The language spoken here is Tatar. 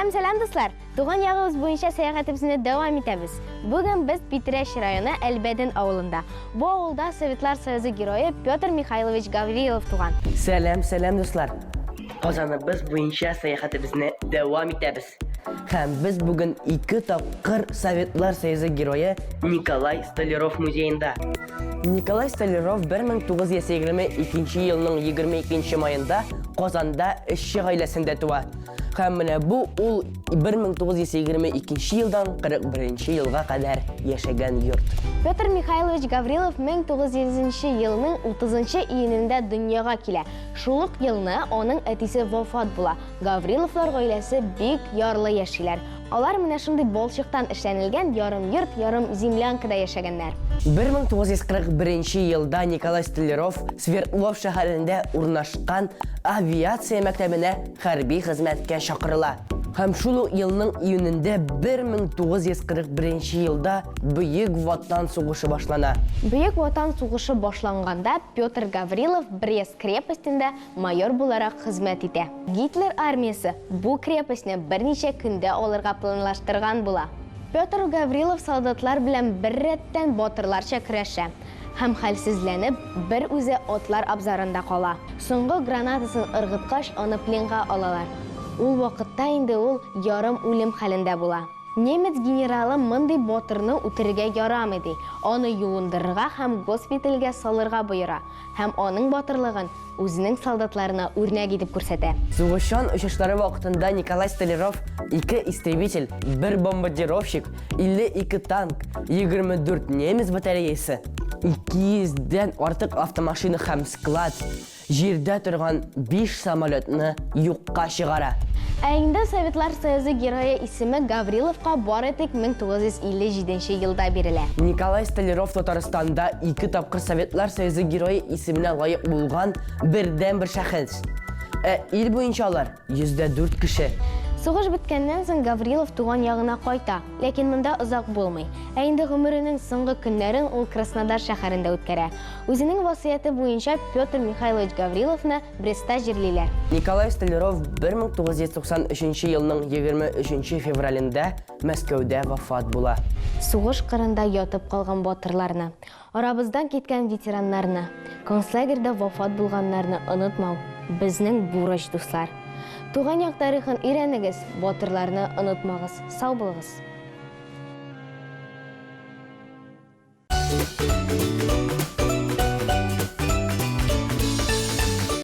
Сәлам достар! Туған ягыбыз буенча сәяхәтебезне дәвам итәбез. Бүген без Питрәч районы Әлбәден авылында. Бу авылда Советлар Союзы герое Петр Михайлович Гаврилов туган. Сәлам достар! Казаныбыз буенча сәяхәтебезне дәвам итәбез. Һәм без бүген 2 тапкыр Советлар Союзы герое Николай Столяров музеенда. Николай Столяров 1922 елның 22 майында Казанда эшче гаиләсендә туа. Һәм менә бу ул 1922 елдан 41 елга кадәр яшәгән йорт. Петр Михайлович Гаврилов 1900 елның 30 июнендә дөньяга килә. Шул ук елны аның әтисе вафат була. Гавриловлар гаиләсе бик ярлы яшиләр. Алар менә шундый балчыктан эшләнелгән ярым йорт, ярым землянкада яшәгәннәр. 1941 елда Николай Столяров Свердлов шәһәрендә урнашкан авиация мәктәбенә хәрби хезмәткә чакырыла. Һәм шул елның июнендә 1941 елда Бөек Ватан сугышы башлана. Бөек Ватан сугышы башланганда Петр Гаврилов Брест крепостендә майор буларак хезмәт итә. Гитлер армиясе бу крепостьне берничә көндә алырга планлаштырган була. Петр Гаврилов солдатлар белән бер рәттән батырларча көрәшә. Һәм хәлсезләнеп, бер үзе атлар абзарында кала. Соңгы гранатасын ыргыткач, аны пленга алалар. Ул вакытта инде ул ярым үлем хәлендә була. Немец генералы мондый батырны үтерергә ярамый ди. Аны юындырырга һәм госпитальгә салырга боера. Һәм аның батырлыгын үзенең солдатларына үрнәк итеп күрсәтә. Сугышчан очышлары вакытында Николай Столяров 2 истребитель, 1 бомбардировщик, 52 танк, 24 немец батареясы, 200-дән артык автомашина һәм склад, җирдә торган 5 самолетны юкка чыгара. Ә инде Советлар Союзы герое исеме Гавриловка бары тик 1957 елда бирелә. Николай Столяров Татарстанда 2 тапкыр Советлар Союзы герое исеменә лаек булган бердән-бер шәхес. Ил буенча алар 104 кеше. Сугыш беткәннән соң Гаврилов туган ягына кайта, ләкин монда озак булмый. Ә инде гомеренең соңгы көннәрен ул Краснодар шәһәрендә үткәрә. Үзенең васыяте буенча Петр Михайлович Гавриловны Брестта җирлиләр. Николай Столяров 1993 елның 23 февралендә Мәскәүдә вафат була. Сугыш кырында ятып калган батырларны, арабыздан киткән ветераннарны, концлагерьдә вафат булганнарны онытмау безнең бурыч, дуслар. Туган як тарихын өйрәнегез, батырларны онытмагыз. Сау булыгыз.